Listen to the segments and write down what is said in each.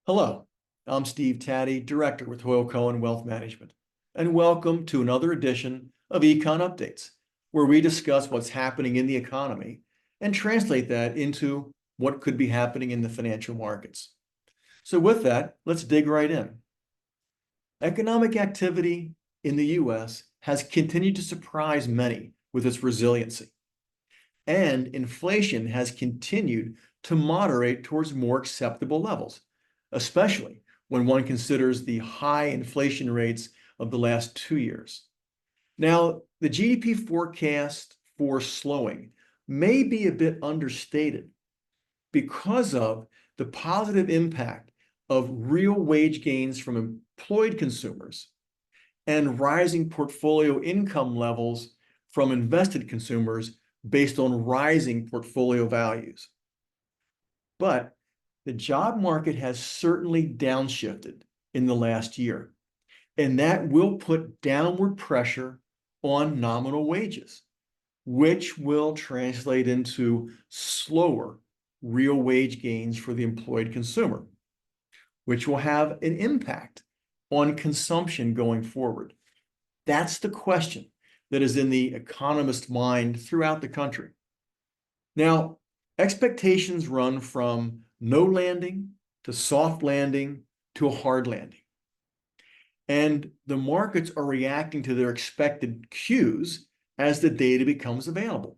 Hello, I'm Steve Taddie, Director with HoyleCohen Wealth Management, and welcome to another edition of Econ Updates, where we discuss what's happening in the economy and translate that into what could be happening in the financial markets. So with that, let's dig right in. Economic activity in the U.S. has continued to surprise many with its resiliency, and inflation has continued to moderate towards more acceptable levels, especially when one considers the high inflation rates of the last 2 years. Now, the GDP forecast for slowing may be a bit understated because of the positive impact of real wage gains from employed consumers and rising portfolio income levels from invested consumers based on rising portfolio values. But the job market has certainly downshifted in the last year, and that will put downward pressure on nominal wages, which will translate into slower real wage gains for the employed consumer, which will have an impact on consumption going forward. That's the question that is in the economist's mind throughout the country. Now, expectations run from no landing to soft landing to a hard landing. And the markets are reacting to their expected cues as the data becomes available.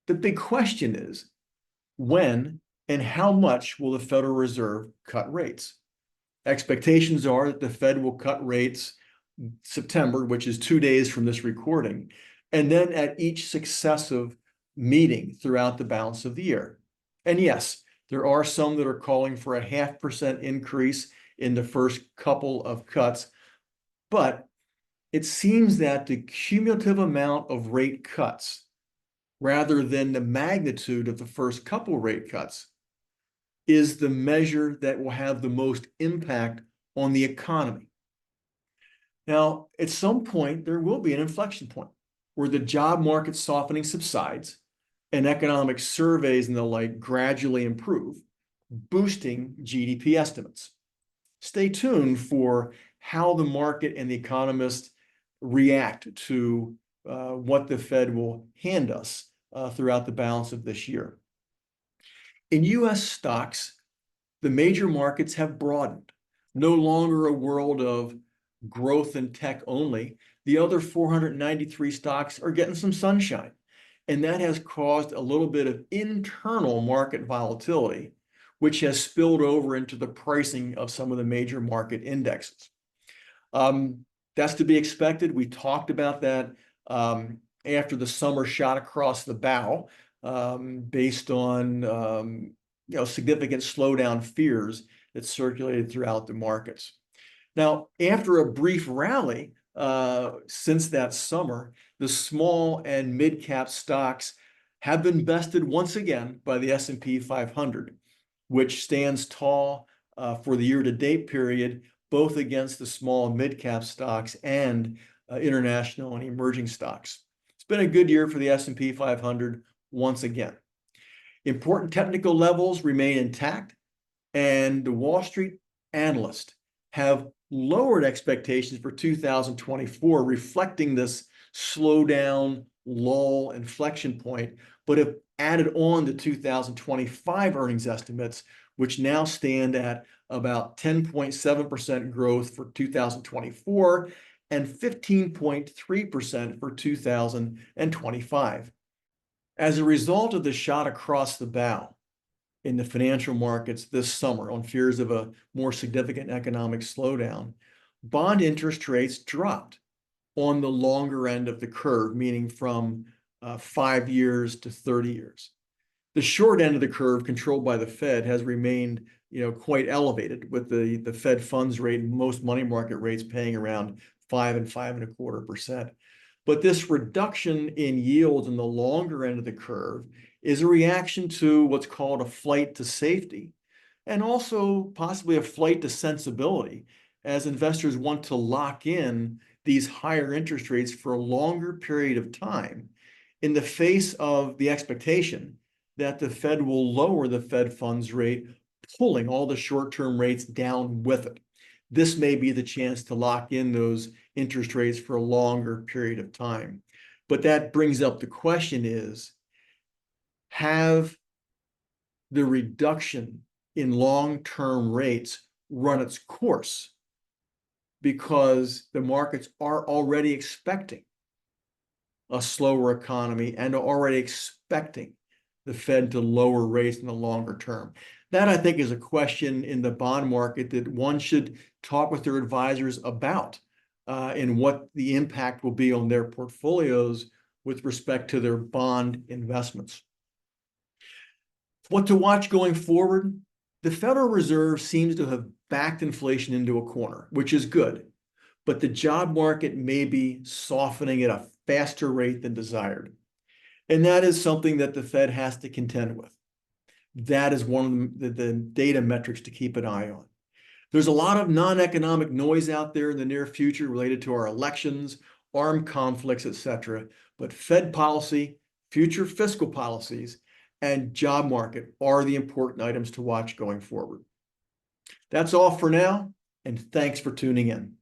The big question is, when and how much will the Federal Reserve cut rates? Expectations are that the Fed will cut rates September, which is 2 days from this recording, and then at each successive meeting throughout the balance of the year. And yes, there are some that are calling for a 0.5% increase in the first couple of cuts, but it seems that the cumulative amount of rate cuts, rather than the magnitude of the first couple rate cuts, is the measure that will have the most impact on the economy. Now, at some point, there will be an inflection point where the job market softening subsides and economic surveys and the like gradually improve, boosting GDP estimates. Stay tuned for how the market and the economists react to what the Fed will hand us throughout the balance of this year. In U.S. stocks, the major markets have broadened. No longer a world of growth and tech only. The other 493 stocks are getting some sunshine. And that has caused a little bit of internal market volatility, which has spilled over into the pricing of some of the major market indexes. That's to be expected. We talked about that after the summer shot across the bow based on significant slowdown fears that circulated throughout the markets. Now, after a brief rally since that summer, the small and mid-cap stocks have been bested once again by the S&P 500, which stands tall for the year-to-date period, both against the small and mid-cap stocks and international and emerging stocks. It's been a good year for the S&P 500 once again. Important technical levels remain intact, and the Wall Street analysts have lowered expectations for 2024, reflecting this slowdown, lull, inflection point, but have added on the 2025 earnings estimates, which now stand at about 10.7% growth for 2024 and 15.3% for 2025. As a result of the shot across the bow in the financial markets this summer on fears of a more significant economic slowdown, bond interest rates dropped on the longer end of the curve, meaning from 5 years to 30 years. The short end of the curve, controlled by the Fed, has remained quite elevated, with the Fed funds rate and most money market rates paying around 5 and 5.25%. But this reduction in yields in the longer end of the curve is a reaction to what's called a flight to safety, and also possibly a flight to sensibility, as investors want to lock in these higher interest rates for a longer period of time in the face of the expectation that the Fed will lower the Fed funds rate pulling all the short-term rates down with it. This may be the chance to lock in those interest rates for a longer period of time. But that brings up the question is, have the reduction in long-term rates run its course? Because the markets are already expecting a slower economy and are already expecting the Fed to lower rates in the longer term. That, I think, is a question in the bond market that one should talk with their advisors about, and what the impact will be on their portfolios with respect to their bond investments. What to watch going forward? The Federal Reserve seems to have backed inflation into a corner, which is good, but the job market may be softening at a faster rate than desired. And that is something that the Fed has to contend with. That is one of the data metrics to keep an eye on. There's a lot of non-economic noise out there in the near future related to our elections, armed conflicts, etc. But Fed policy, future fiscal policies, and job market are the important items to watch going forward. That's all for now, and thanks for tuning in.